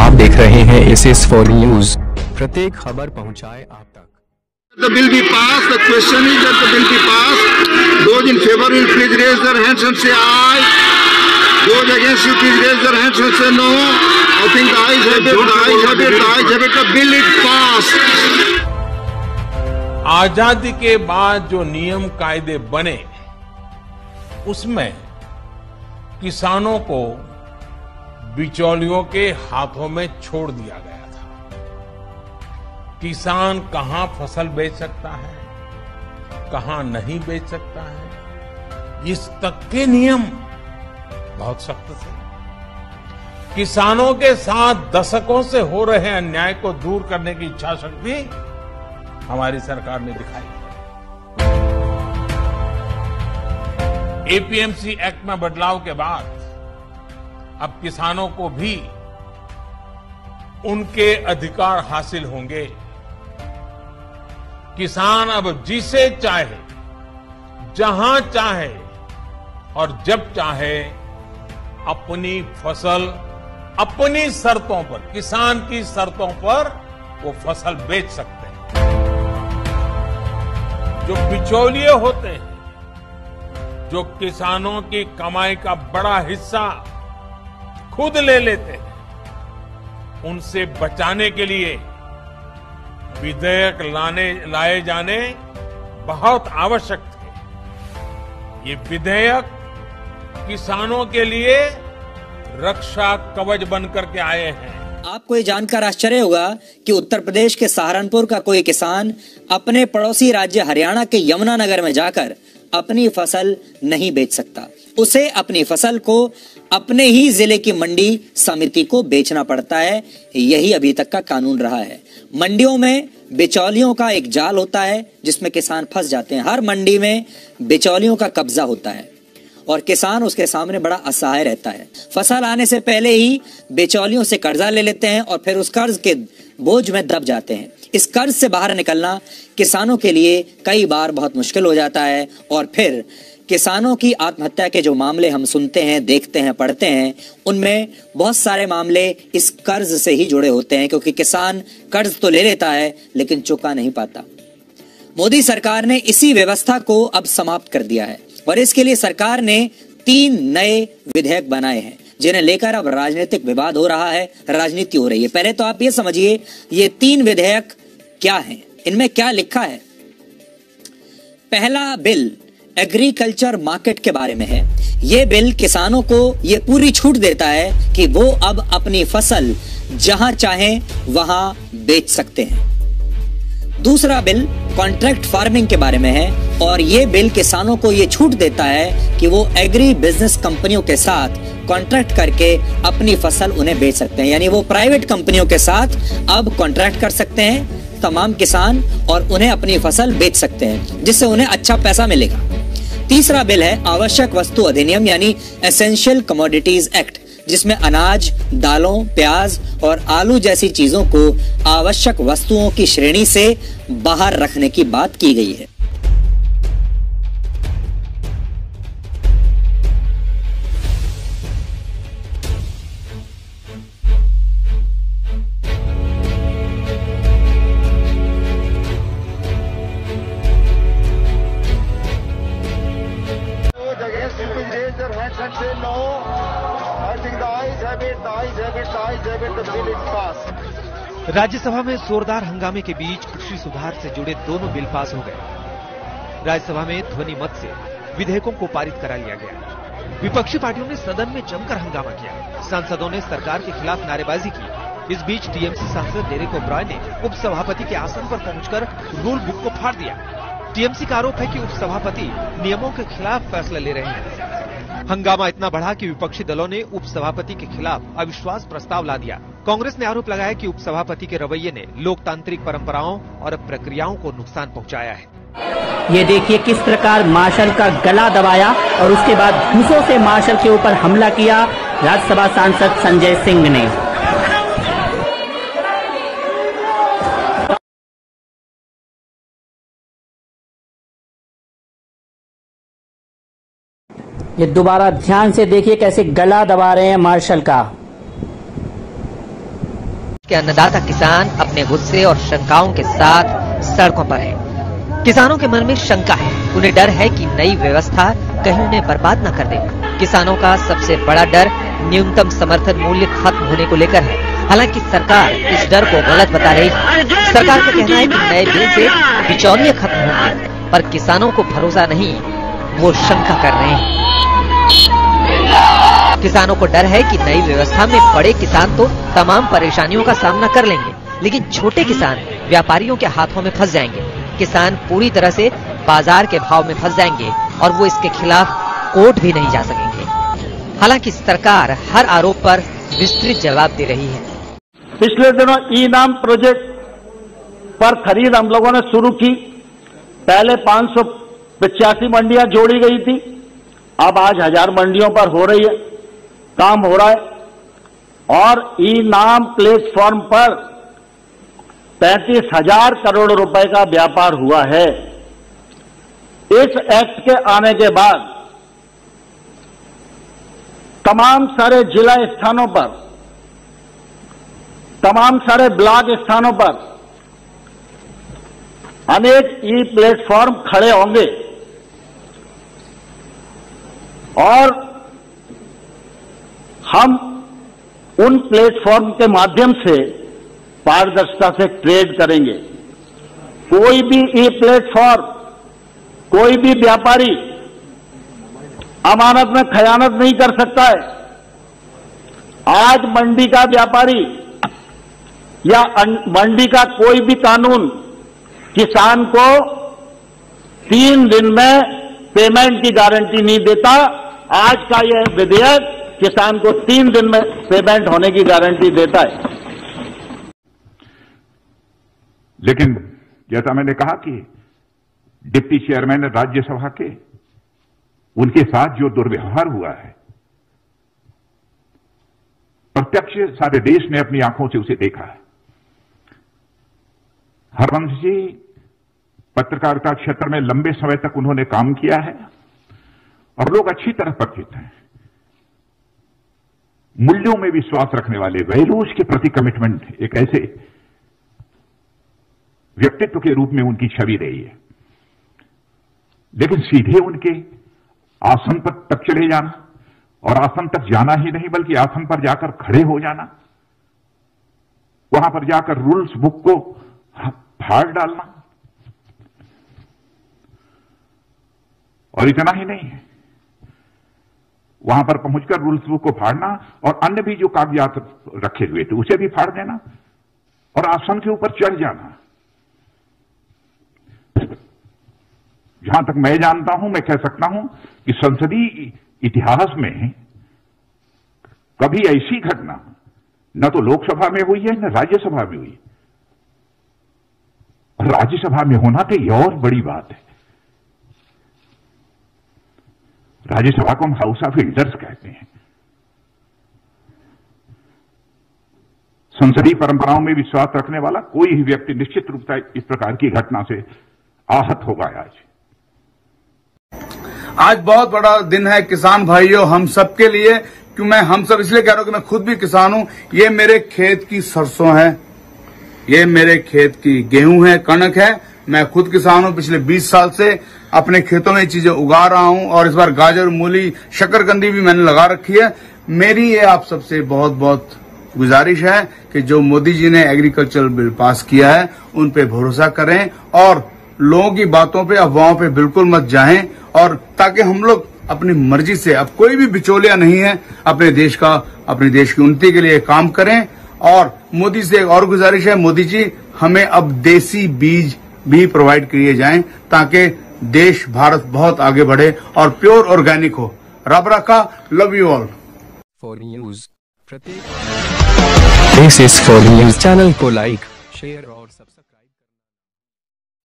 आप देख रहे हैं SS4 न्यूज। प्रत्येक खबर पहुंचाए आप तक। The bill be passed. The question is that the bill be passed. Those in favor will please raise their hands and say aye. Those against you please raise their hands and say no. I think the ayes have it. The ayes have it. The ayes have it. The bill is passed. आजादी के बाद जो नियम कायदे बने उसमें किसानों को बिचौलियों के हाथों में छोड़ दिया गया था। किसान कहां फसल बेच सकता है, कहां नहीं बेच सकता है, इस तक के नियम बहुत सख्त थे। किसानों के साथ दशकों से हो रहे अन्याय को दूर करने की इच्छा शक्ति हमारी सरकार ने दिखाई। एपीएमसी एक्ट में बदलाव के बाद अब किसानों को भी उनके अधिकार हासिल होंगे। किसान अब जिसे चाहे, जहां चाहे और जब चाहे अपनी फसल अपनी शर्तों पर, किसान की शर्तों पर वो फसल बेच सकते हैं। जो बिचौलिए होते हैं, जो किसानों की कमाई का बड़ा हिस्सा खुद ले लेते हैं, उनसे बचाने के लिए विधेयक लाए जाने बहुत आवश्यक थे। ये विधेयक किसानों के लिए रक्षा कवच बनकर के आए हैं। आपको ये जानकर आश्चर्य होगा कि उत्तर प्रदेश के सहारनपुर का कोई किसान अपने पड़ोसी राज्य हरियाणा के यमुनानगर में जाकर अपनी फसल नहीं बेच सकता। उसे अपनी फसल को अपने ही जिले की मंडी समिति को बेचना पड़ता है। यही अभी तक का कानून रहा है। मंडियों में बिचौलियों का एक जाल होता है जिसमें किसान फंस जाते हैं। हर मंडी में बिचौलियों का कब्जा होता है और किसान उसके सामने बड़ा असहाय रहता है। फसल आने से पहले ही बिचौलियों से कर्जा ले लेते हैं और फिर उस कर्ज के बोझ में दब जाते हैं। इस कर्ज से बाहर निकलना किसानों के लिए कई बार बहुत मुश्किल हो जाता है और फिर किसानों की आत्महत्या के जो मामले हम सुनते हैं, देखते हैं, पढ़ते हैं, उनमें बहुत सारे मामले इस कर्ज से ही जुड़े होते हैं, क्योंकि किसान कर्ज तो ले लेता है लेकिन चुका नहीं पाता। मोदी सरकार ने इसी व्यवस्था को अब समाप्त कर दिया है और इसके लिए सरकार ने 3 नए विधेयक बनाए हैं जिन्हें लेकर अब राजनीतिक विवाद हो रहा है, राजनीति हो रही है। पहले तो आप ये समझिए ये 3 विधेयक क्या हैं, इनमें क्या लिखा है। पहला बिल एग्रीकल्चर मार्केट के बारे में है। ये बिल किसानों को ये पूरी छूट देता है कि वो अब अपनी फसल जहां चाहें वहां बेच सकते हैं। दूसरा बिल कॉन्ट्रैक्ट फार्मिंग के बारे में है और ये बिल किसानों को ये छूट देता है कि वो एग्री बिजनेस कंपनियों के साथ कॉन्ट्रैक्ट करके अपनी फसल उन्हें बेच सकते हैं। यानी वो प्राइवेट कंपनियों के साथ अब कॉन्ट्रैक्ट कर सकते हैं तमाम किसान और उन्हें अपनी फसल बेच सकते हैं, जिससे उन्हें अच्छा पैसा मिलेगा। तीसरा बिल है आवश्यक वस्तु अधिनियम यानी एसेंशियल कमोडिटीज एक्ट, जिसमें अनाज, दालों, प्याज और आलू जैसी चीजों को आवश्यक वस्तुओं की श्रेणी से बाहर रखने की बात की गई है। राज्यसभा में जोरदार हंगामे के बीच कृषि सुधार से जुड़े दोनों बिल पास हो गए। राज्यसभा में ध्वनि मत से विधेयकों को पारित करा लिया गया। विपक्षी पार्टियों ने सदन में जमकर हंगामा किया। सांसदों ने सरकार के खिलाफ नारेबाजी की। इस बीच टीएमसी सांसद डेरेक ओब्राय ने उपसभापति के आसन पर पहुंचकर रूल बुक को फाड़ दिया। टीएमसी का आरोप है कि उपसभापति नियमों के खिलाफ फैसला ले रहे हैं। हंगामा इतना बढ़ा कि विपक्षी दलों ने उपसभापति के खिलाफ अविश्वास प्रस्ताव ला दिया। कांग्रेस ने आरोप लगाया कि उपसभापति के रवैये ने लोकतांत्रिक परंपराओं और प्रक्रियाओं को नुकसान पहुंचाया है। ये देखिए किस प्रकार मार्शल का गला दबाया और उसके बाद घूंसों से मार्शल के ऊपर हमला किया राज्यसभा सांसद संजय सिंह ने। ये दोबारा ध्यान से देखिए कैसे गला दबा रहे हैं मार्शल का। के अन्नदाता किसान अपने गुस्से और शंकाओं के साथ सड़कों पर हैं। किसानों के मन में शंका है, उन्हें डर है कि नई व्यवस्था कहीं उन्हें बर्बाद न कर दे। किसानों का सबसे बड़ा डर न्यूनतम समर्थन मूल्य खत्म होने को लेकर है। हालांकि सरकार इस डर को गलत बता रही है। सरकार का कहना है कि नए बिल से बिचौलिए खत्म होंगे, पर किसानों को भरोसा नहीं, वो शंका कर रहे हैं। किसानों को डर है कि नई व्यवस्था में बड़े किसान तो तमाम परेशानियों का सामना कर लेंगे, लेकिन छोटे किसान व्यापारियों के हाथों में फंस जाएंगे। किसान पूरी तरह से बाजार के भाव में फंस जाएंगे और वो इसके खिलाफ कोर्ट भी नहीं जा सकेंगे। हालांकि सरकार हर आरोप पर विस्तृत जवाब दे रही है। पिछले दिनों ई नाम प्रोजेक्ट पर खरीद हम लोगों ने शुरू की। पहले 585 मंडियां जोड़ी गई थी, अब आज 1000 मंडियों पर हो रही है, काम हो रहा है। और ई नाम प्लेटफॉर्म पर 35,000 करोड़ रुपए का व्यापार हुआ है। इस एक्ट के आने के बाद तमाम सारे जिला स्थानों पर, तमाम सारे ब्लॉक स्थानों पर अनेक ई प्लेटफॉर्म खड़े होंगे और हम उन प्लेटफॉर्म के माध्यम से पारदर्शिता से ट्रेड करेंगे। कोई भी ई प्लेटफॉर्म, कोई भी व्यापारी अमानत में खयानत नहीं कर सकता है। आज मंडी का व्यापारी या मंडी का कोई भी कानून किसान को 3 दिन में पेमेंट की गारंटी नहीं देता। आज का यह विधेयक किसान को 3 दिन में पेमेंट होने की गारंटी देता है। लेकिन जैसा मैंने कहा कि डिप्टी चेयरमैन राज्यसभा के, उनके साथ जो दुर्व्यवहार हुआ है, प्रत्यक्ष सारे देश ने अपनी आंखों से उसे देखा है। हरवंश जी पत्रकारिता क्षेत्र में लंबे समय तक उन्होंने काम किया है और लोग अच्छी तरह परिचित हैं। मूल्यों में विश्वास रखने वाले, वैल्यूज के प्रति कमिटमेंट, एक ऐसे व्यक्तित्व के रूप में उनकी छवि रही है। लेकिन सीधे उनके आसन पर तक चले जाना, और आसन तक जाना ही नहीं बल्कि आसन पर जाकर खड़े हो जाना, वहां पर जाकर रूल्स बुक को फाड़ डालना, और इतना ही नहीं, वहां पर पहुंचकर रूल्स बुक को फाड़ना और अन्य भी जो कागजात रखे हुए थे उसे भी फाड़ देना और आसन के ऊपर चढ़ जाना। जहां तक मैं जानता हूं, मैं कह सकता हूं कि संसदीय इतिहास में कभी ऐसी घटना न तो लोकसभा में हुई है न राज्यसभा में हुई, और राज्यसभा में होना तो यह और बड़ी बात है। राज्यसभा को हम हाउस ऑफ एल्डर्स कहते हैं। संसदीय परंपराओं में विश्वास रखने वाला कोई भी व्यक्ति निश्चित रूप से इस प्रकार की घटना से आहत होगा। आज बहुत बड़ा दिन है किसान भाइयों, हम सब के लिए। क्यों मैं हम सब इसलिए कह रहा हूं कि मैं खुद भी किसान हूं। ये मेरे खेत की सरसों है, ये मेरे खेत की गेहूं है, कणक है। मैं खुद किसान हूं, पिछले 20 साल से अपने खेतों में चीजें उगा रहा हूं, और इस बार गाजर, मूली, शकरकंदी भी मैंने लगा रखी है। मेरी ये आप सबसे बहुत बहुत गुजारिश है कि जो मोदी जी ने एग्रीकल्चरल बिल पास किया है उन पे भरोसा करें और लोगों की बातों पे, अफवाहों पे बिल्कुल मत जाएं, और ताकि हम लोग अपनी मर्जी से, अब कोई भी बिचौलिया नहीं है, अपने देश की उन्नति के लिए काम करें। और मोदी से एक और गुजारिश है, मोदी जी हमें अब देसी बीज भी प्रोवाइड किए जाएं ताकि देश, भारत बहुत आगे बढ़े और प्योर ऑर्गेनिक हो। रब रखा, love you all. For news प्रत्येक this is for news channel को लाइक, शेयर और सब्सक्राइब